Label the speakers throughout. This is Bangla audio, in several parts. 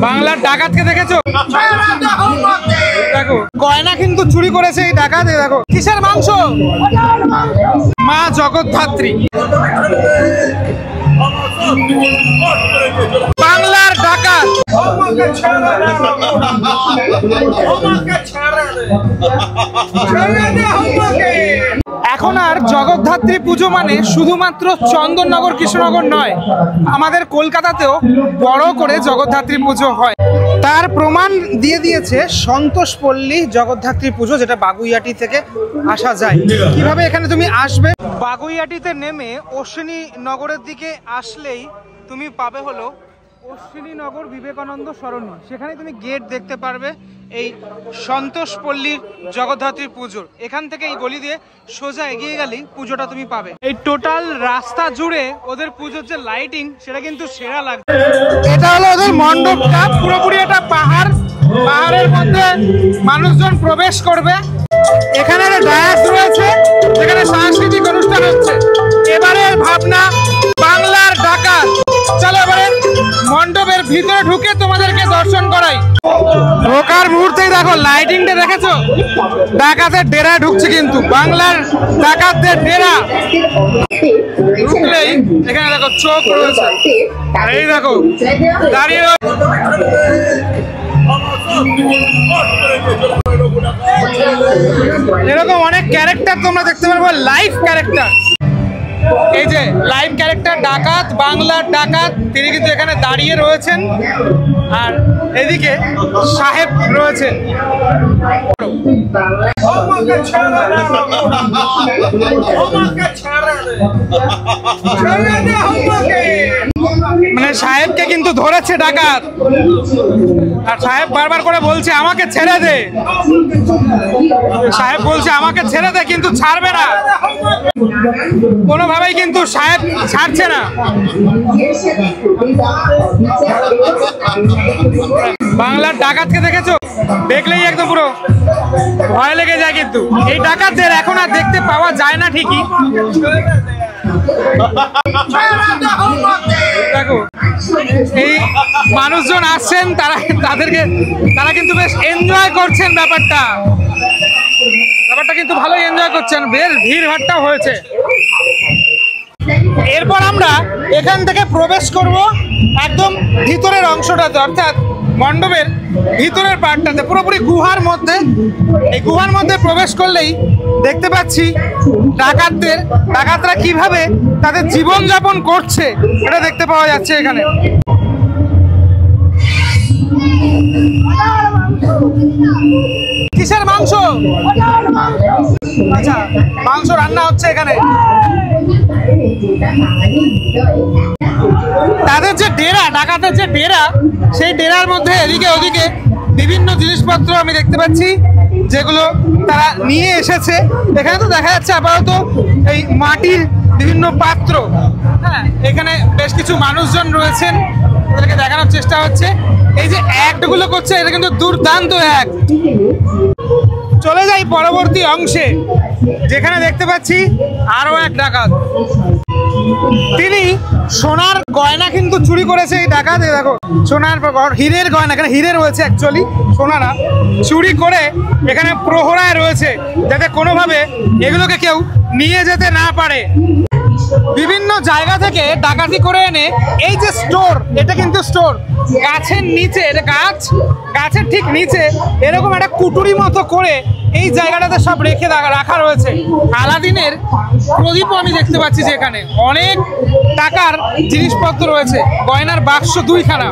Speaker 1: বাংলার ডাকাতকে দেখেছো? দেখো গয়না কিন্তু চুরি করেছে এই ডাকাত। দেখো কিসের মাংস? মা জগদ্ধাত্রী। বাংলার ডাকাত। এখন আর জগদ্ধাত্রী পুজো মানে শুধুমাত্র চন্দননগর কৃষ্ণনগর নয়, আমাদের কলকাতাতেও বড় করে জগদ্ধাত্রী পুজো হয়। তার প্রমাণ দিয়ে দিয়েছে সন্তোষপল্লী জগদ্ধাত্রী পুজো, যেটা বাগুইআটি থেকে আসা যায়। কিভাবে এখানে তুমি আসবে? বাগুইআটিতে নেমে অশ্বিনী নগরের দিকে আসলেই তুমি পাবে হলো অশ্বিনী নগর বিবেকানন্দ সরণি। সেখানে তুমি গেট দেখতে পারবে এই সন্তোষপল্লীর জগদ্ধাত্রী পুজোর। এখান থেকে এই গলি দিয়ে সোজা এগিয়ে গেলেই পুজোটা তুমি পাবে। এই টোটাল রাস্তা জুড়ে ওদের পুজোর যে লাইটিং সেটা কিন্তু সেরা লাগবে। এটা হলো ওদের মণ্ডপটা, পুরোপুরি এটা পাহাড়, পাহাড়ের মধ্যে মানুষজন প্রবেশ করবে। এখানে ডায়াস রয়েছে যেখানে সাংস্কৃতিক অনুষ্ঠান হচ্ছে। এবারে ভাবনা বাংলার ডাকাত। চলো এবারে মণ্ডপের ভিতরে ঢুকে তোমাদেরকে দর্শন করাই। ঢোকার মুহূর্তেই দেখো লাইটিংটা দেখেছো? ডাকাতের ডেরা ঢুকছে, কিন্তু বাংলার ডাকাতদের ডেরা। ঢুকলেই এখানে দেখো চোখ রয়েছে, এই দেখো দাঁড়িয়ে এরকম অনেক ক্যারেক্টার তোমরা দেখতে পারবো, লাইভ ক্যারেক্টার। এই যে লাইভ ক্যারেক্টার ডাকাত, বাংলার ডাকাত, তিনি কিন্তু এখানে দাঁড়িয়ে রয়েছেন। আর এদিকে সাহেব রয়েছেন। মানে সাহেবকে কিন্তু ধরেছে ডাকাত, আর সাহেব বারবার করে বলছে আমাকে ছেড়ে দে। সাহেব বলছে আমাকে ছেড়ে দে, কিন্তু ছাড়বে না কোনোভাবেই, কিন্তু সাহেব ছাড়ছে না। বাংলার ডাকাতকে দেখেছো? দেখলেই একদম পুরো ভয় লেগে যায়। কিন্তু এই ডাকাতদের এখন আর দেখতে পাওয়া যায় না ঠিকই। দেখো এই মানুষজন আসছেন, তারা কিন্তু বেশ এনজয় করছেন ব্যাপারটা কিন্তু ভালোই এনজয় করছেন। বেশ ভিড় ভাট্টাও হয়েছে। এরপর আমরা এখান থেকে প্রবেশ করব একদম ভিতরের অংশটাতে, অর্থাৎ মণ্ডপের ভিতরের পার্টটাতে, পুরোপুরি গুহার মধ্যে। এই গুহার মধ্যে প্রবেশ করলেই দেখতে পাচ্ছি ডাকাতরা কিভাবে তাদের জীবনযাপন করছে এটা দেখতে পাওয়া যাচ্ছে এখানে। কিসের মাংস? আচ্ছা, মাংস রান্না হচ্ছে এখানে। তাদের যে ডেরা, ডাকাতের যে ডেরা, সেই ডেরার মধ্যে এদিকে ওদিকে বিভিন্ন জিনিসপত্র আমি দেখতে পাচ্ছি যেগুলো তারা নিয়ে এসেছে। এখানে তো দেখা যাচ্ছে আপাতত এই মাটির বিভিন্ন পাত্র। হ্যাঁ, এখানে বেশ কিছু মানুষজন রয়েছেন, তাদেরকে দেখানোর চেষ্টা হচ্ছে। এই যে অ্যাক্টগুলো করছে এটা কিন্তু দুর্দান্ত অ্যাক্ট। চলে যাই পরবর্তী অংশে, যেখানে দেখতে পাচ্ছি আরো এক ডাকাত। তিনি সোনার গয়না কিন্তু চুরি করেছে এই ডাকাত। দেখো সোনার হীরের গয়না, এখানে হীরে রয়েছে, অ্যাকচুয়ালি সোনা না। চুরি করে এখানে প্রহরায় রয়েছে যাতে কোনোভাবে এগুলোকে কেউ নিয়ে যেতে না পারে। বিভিন্ন জায়গা থেকে ডাকাতি করে এনে এই যে স্টোর, এটা কিন্তু স্টোর গাছের নিচে, গাছের ঠিক নিচে এরকম একটা কুটুরি মতো করে এই জায়গাটাতে সব রেখে রাখা রয়েছে। আলাদিনের প্রদীপও আমি দেখতে পাচ্ছি যে এখানে অনেক টাকার জিনিসপত্র রয়েছে, গয়নার বাক্স 2খানা।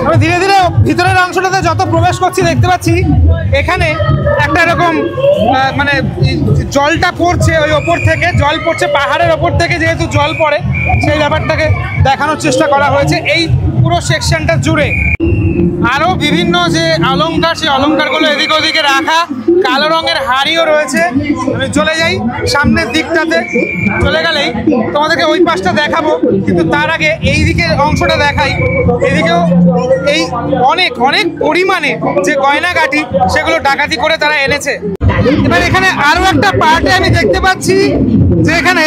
Speaker 1: আমি ধীরে ধীরে ভিতরের অংশটাতে যত প্রবেশ করছি দেখতে পাচ্ছি এখানে একটা এরকম মানে জলটা পড়ছে, ওই ওপর থেকে জল পড়ছে, পাহাড়ের ওপর থেকে যেহেতু জল পড়ে সেই ব্যাপারটাকে দেখানোর চেষ্টা করা হয়েছে এই পুরো সেকশনটা জুড়ে। আরও বিভিন্ন যে অলংকার, সেই অলংকারগুলো এদিকে ওদিকে রাখা, কালো রঙের হাড়িও রয়েছে। আমি চলে যাই সামনের দিকটাতে, চলে গেলেই তোমাদেরকে ওই পাশটা দেখাবো, কিন্তু তার আগে এই দিকের অংশটা দেখাই। এদিকেও এই অনেক অনেক পরিমাণে যে গয়নাগাটি সেগুলো ডাকাতি করে তারা এনেছে। এবার এখানে আরও একটা পার্টে আমি দেখতে পাচ্ছি যে এখানে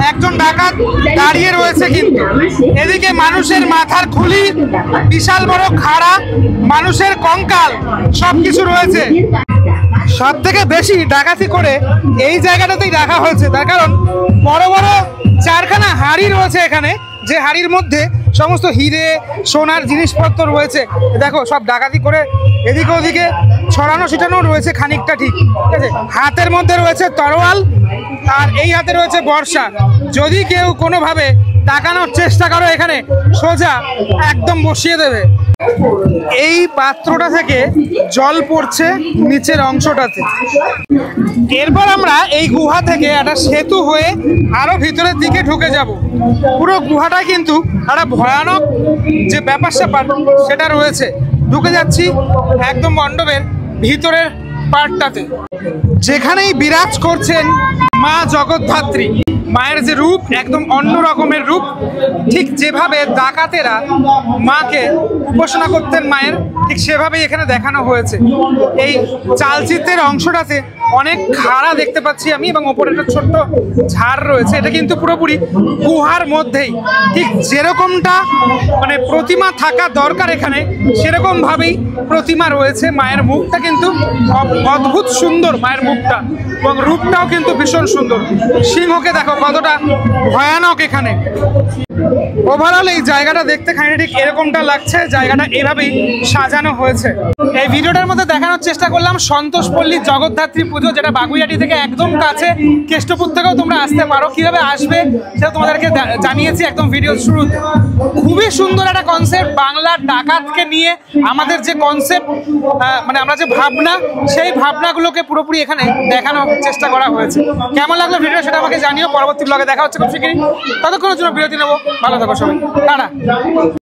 Speaker 1: একজন ডাকাত দাঁড়িয়ে রয়েছে, কিন্তু এদিকে মানুষের মাথার খুলি, বিশাল বড় খাড়া, মানুষের কঙ্কাল সবকিছু রয়েছে। সব থেকে বেশি ডাকাতি করে এই জায়গাটাতেই রাখা হয়েছে, তার কারণ বড় বড় 4খানা হাড়ি রয়েছে এখানে, যে হাড়ির মধ্যে সমস্ত হিরে সোনার জিনিসপত্র রয়েছে। দেখো সব ডাকাতি করে এদিকে ওদিকে ছড়ানো ছিটানো রয়েছে খানিকটা, ঠিক আছে। হাতের মধ্যে রয়েছে তরোয়াল, আর এই হাতে রয়েছে বর্ষা। যদি কেউ কোনোভাবে তাকানোর চেষ্টা করো এখানে সোজা একদম বসিয়ে দেবে। এই পাত্রটা থেকে জল পড়ছে নিচের অংশটাতে। এরপর আমরা এই গুহা থেকে একটা সেতু হয়ে আরো ভিতরের দিকে ঢুকে যাব। পুরো গুহাটা কিন্তু একটা ভয়ানক যে ব্যাপার স্যাপার সেটা রয়েছে। ঢুকে যাচ্ছি একদম মণ্ডপের ভিতরের পার্টটাতে, যেখানেই বিরাজ করছেন মা জগদ্ধাত্রী। মায়ের যে রূপ একদম অন্য রকমের রূপ, ঠিক যেভাবে ডাকাতেরা মাকে উপাসনা করতেন মায়ের, ঠিক সেভাবেই এখানে দেখানো হয়েছে। এই চালচিত্রের অংশটাতে অনেক খাড়া দেখতে পাচ্ছি আমি, এবং ওপরে একটা ছোট্ট ঝাড় রয়েছে। এটা কিন্তু পুরোপুরি গুহার মধ্যেই, ঠিক যেরকমটা মানে প্রতিমা থাকা দরকার এখানে সেরকম ভাবেই প্রতিমা রয়েছে। মায়ের মুখটা কিন্তু অদ্ভুত সুন্দর, মায়ের মুখটা এবং রূপটাও কিন্তু ভীষণ সুন্দর। সিংহকে দেখো কতটা ভয়ানক এখানে। ওভারঅল এই জায়গাটা দেখতে খানিকটা ঠিক এরকমটা লাগছে, জায়গাটা এভাবেই সাজানো হয়েছে। এই ভিডিওটার মধ্যে দেখানোর চেষ্টা করলাম সন্তোষপল্লী জগদ্ধাত্রী পুজো, যেটা বাগুইআটি থেকে একদম কাছে। কেষ্টপুর থেকেও তোমরা আসতে পারো, কিভাবে আসবে সেটা তোমাদেরকে জানিয়েছি একদম ভিডিও শুরুতে। খুবই সুন্দর একটা কনসেপ্ট, বাংলার ডাকাতকে নিয়ে আমাদের যে কনসেপ্ট, মানে আমরা যে ভাবনা, সেই ভাবনাগুলোকে পুরোপুরি এখানে দেখানোর চেষ্টা করা হয়েছে। কেমন লাগলো ভিডিও সেটা আমাকে জানিও। পরবর্তী ব্লগে দেখা হচ্ছে খুব শীঘ্রই, ততক্ষণের জন্য বিরতি নেবো। ভালো থাকো সবাই, টাটা।